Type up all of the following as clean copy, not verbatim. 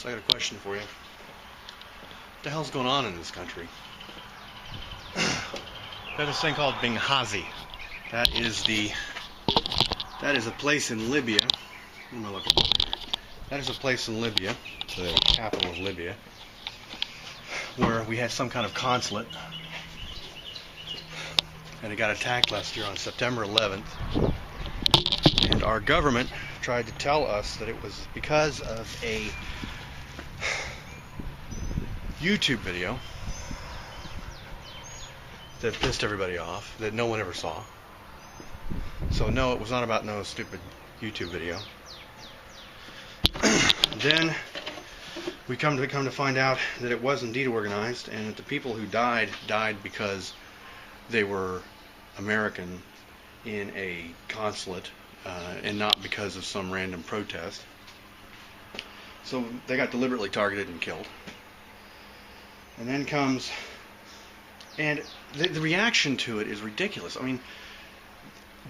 folks, I got a question for you. What the hell's going on in this country? Got this thing called Benghazi. That is a place in Libya. What am I looking for here? That is a place in Libya, the capital of Libya, where we had some kind of consulate, and it got attacked last year on September 11th. And our government tried to tell us that it was because of a YouTube video that pissed everybody off, that no one ever saw. So no, it was not about no stupid YouTube video. Then we come to find out that it was indeed organized, and that the people who died because they were American in a consulate, and not because of some random protest. So they got deliberately targeted and killed. And then comes, and the reaction to it is ridiculous. I mean,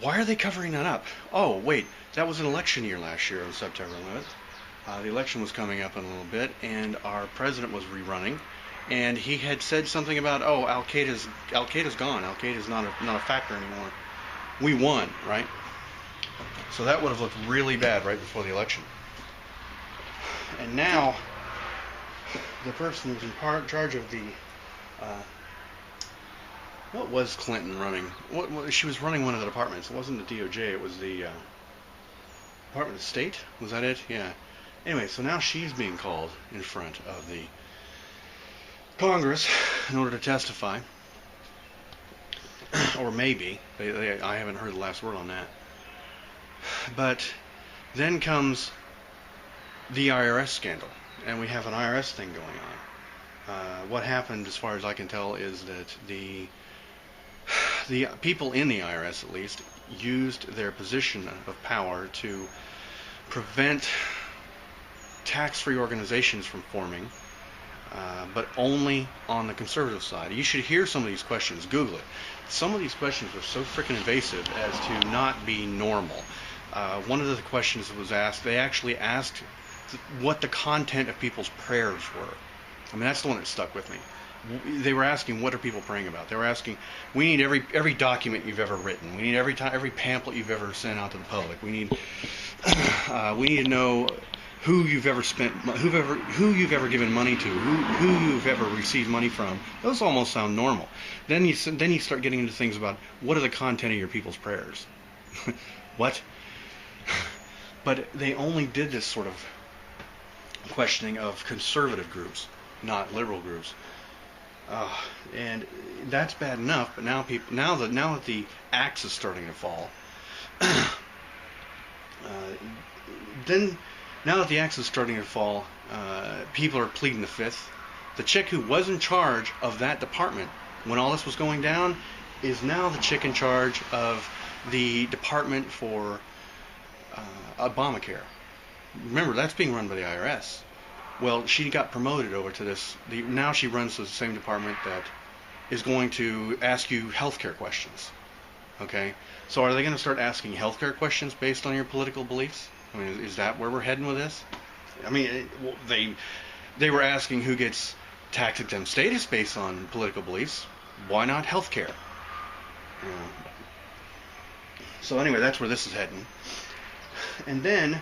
why are they covering that up? Oh, wait, that was an election year last year on September 11th. The election was coming up in a little bit, and our president was rerunning, and he had said something about, oh, Al-Qaeda's gone. Al-Qaeda's not a factor anymore. We won, right? So that would have looked really bad right before the election. And now, the person who's in charge of the, what was Clinton running? She was running one of the departments. It wasn't the DOJ, it was the Department of State. Was that it? Yeah. Anyway, so now she's being called in front of the Congress in order to testify. Or maybe. I haven't heard the last word on that. But then comes the IRS scandal. And we have an IRS thing going on. What happened, as far as I can tell, is that the people in the IRS, at least, used their position of power to prevent tax-free organizations from forming, but only on the conservative side. You should hear some of these questions. Google it. Some of these questions were so freaking invasive as to not be normal. One of the questions that was asked, they actually asked what the content of people's prayers were. I mean, that's the one that stuck with me. They were asking, what are people praying about? They were asking, we need every document you've ever written. We need every pamphlet you've ever sent out to the public. We need to know who you've ever who you've ever given money to, who you've ever received money from. Those almost sound normal. Then you start getting into things about what are the content of your people's prayers. What? But they only did this sort of questioning of conservative groups, not liberal groups. And that's bad enough. But now that the axe is starting to fall, now that the axe is starting to fall, people are pleading the fifth. The chick who was in charge of that department when all this was going down is now the chick in charge of the department for Obamacare. Remember, that's being run by the IRS. Well, she got promoted over to this. Now she runs the same department that is going to ask you healthcare questions. Okay? So are they going to start asking healthcare questions based on your political beliefs? I mean, is that where we're heading with this? I mean, they were asking who gets tax-exempt status based on political beliefs. Why not healthcare? So anyway, that's where this is heading. And then,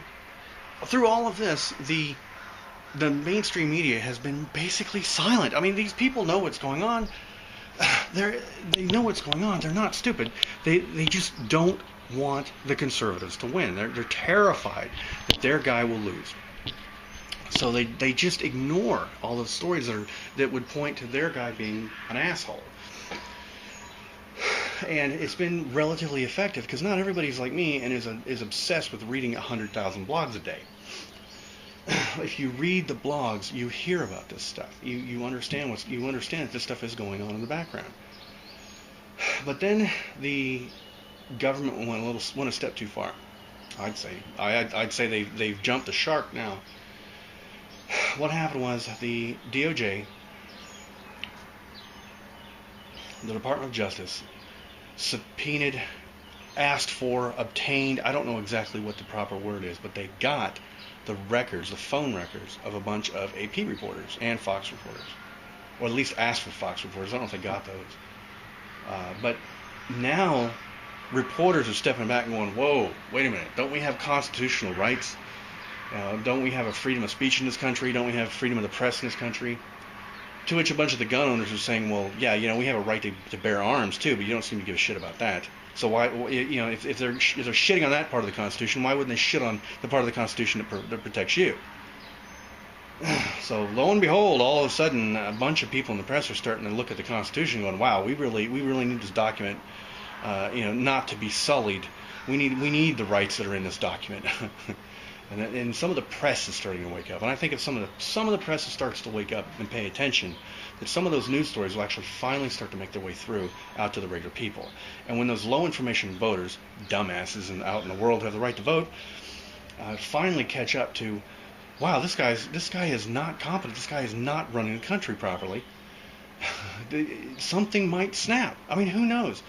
through all of this, the mainstream media has been basically silent. I mean, these people know what's going on. They know what's going on. They're not stupid. They just don't want the conservatives to win. They're terrified that their guy will lose. So they just ignore all the stories that would point to their guy being an asshole. And it's been relatively effective because not everybody's like me and is obsessed with reading 100,000 blogs a day. If you read the blogs, you hear about this stuff. You understand that this stuff is going on in the background. But then the government went a step too far. I'd say they've jumped the shark now. What happened was the DOJ, the Department of Justice, subpoenaed, asked for, obtained, I don't know exactly what the proper word is, but they got the records, the phone records of a bunch of AP reporters and Fox reporters, or at least asked for Fox reporters. I don't know if they got those. But now reporters are stepping back and going, whoa, wait a minute, don't we have constitutional rights? Don't we have a freedom of speech in this country? Don't we have freedom of the press in this country? To which a bunch of the gun owners are saying, well, yeah, we have a right to bear arms too, but you don't seem to give a shit about that. So why, if they're shitting on that part of the Constitution, why wouldn't they shit on the part of the Constitution that protects you? So lo and behold, all of a sudden, a bunch of people in the press are starting to look at the Constitution, going, "Wow, we really need this document, not to be sullied. We need the rights that are in this document." and some of the press is starting to wake up. And I think if some of the press starts to wake up and pay attention, that some of those news stories will actually finally start to make their way through out to the regular people. And when those low information voters, dumbasses, and out in the world who have the right to vote, finally catch up to, wow, this guy is not competent. This guy is not running the country properly. Something might snap. I mean, who knows?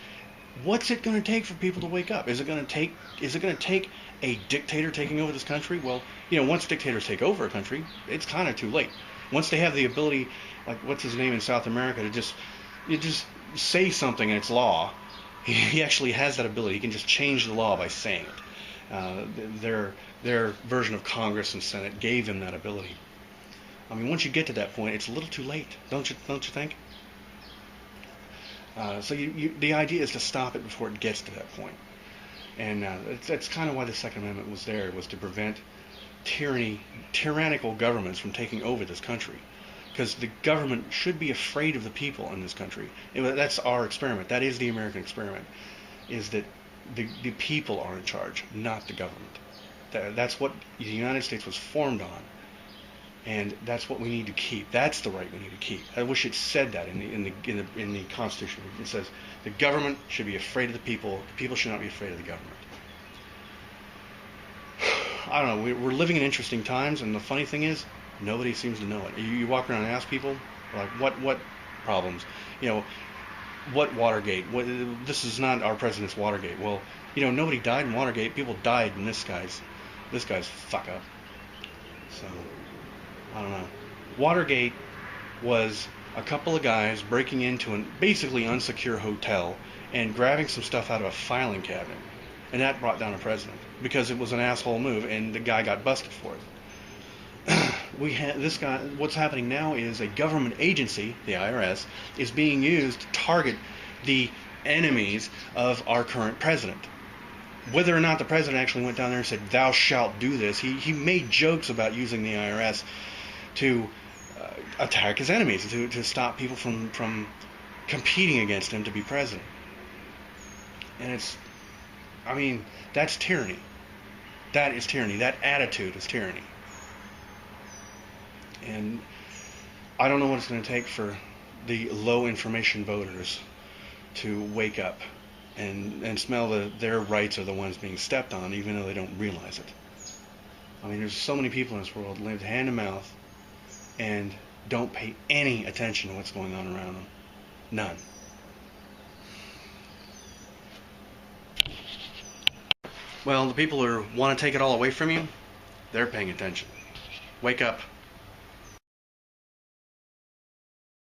What's it going to take for people to wake up? Is it going to take a dictator taking over this country? Well, once dictators take over a country, it's kind of too late. Once they have the ability, like what's his name in South America, to just say something and it's law. He actually has that ability. He can just change the law by saying it. Their version of Congress and Senate gave him that ability. I mean, once you get to that point, it's a little too late, don't you think? So the idea is to stop it before it gets to that point. And that's kind of why the Second Amendment was there, was to prevent tyrannical governments from taking over this country. Because the government should be afraid of the people in this country. That's our experiment. That is the American experiment, is that the people are in charge, not the government. That's what the United States was formed on. And that's what we need to keep. That's the right we need to keep. I wish it said that in the Constitution. It says the government should be afraid of the people. The people should not be afraid of the government. I don't know. We're living in interesting times, and the funny thing is, nobody seems to know it. You walk around and ask people, like, what problems? What Watergate? This is not our president's Watergate. Well, nobody died in Watergate. People died in this guy's fuck up. So, I don't know. Watergate was a couple of guys breaking into a basically unsecure hotel and grabbing some stuff out of a filing cabinet. And that brought down a president because it was an asshole move and the guy got busted for it. This guy, what's happening now is a government agency, the IRS, is being used to target the enemies of our current president. Whether or not the president actually went down there and said, "Thou shalt do this," he made jokes about using the IRS to attack his enemies, to stop people from competing against him to be president. And that's tyranny. That is tyranny. That attitude is tyranny. And I don't know what it's going to take for the low information voters to wake up and smell that their rights are the ones being stepped on, even though they don't realize it. I mean, there's so many people in this world live hand to mouth and don't pay any attention to what's going on around them. None. Well, the people who want to take it all away from you, they're paying attention. Wake up.